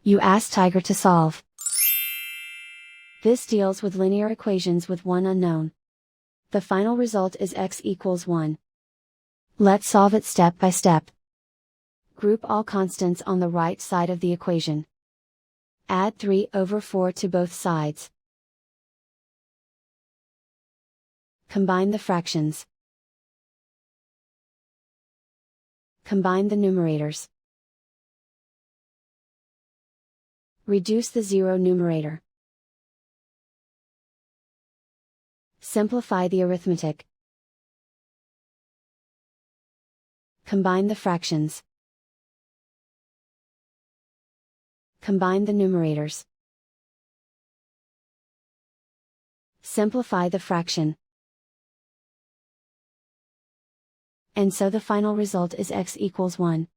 You ask Tiger to solve. This deals with linear equations with one unknown. The final result is x equals 1. Let's solve it step by step. Group all constants on the right side of the equation. Add 3/4 to both sides. Combine the fractions. Combine the numerators. Reduce the zero numerator. Simplify the arithmetic. Combine the fractions. Combine the numerators. Simplify the fraction. And so the final result is x equals 1.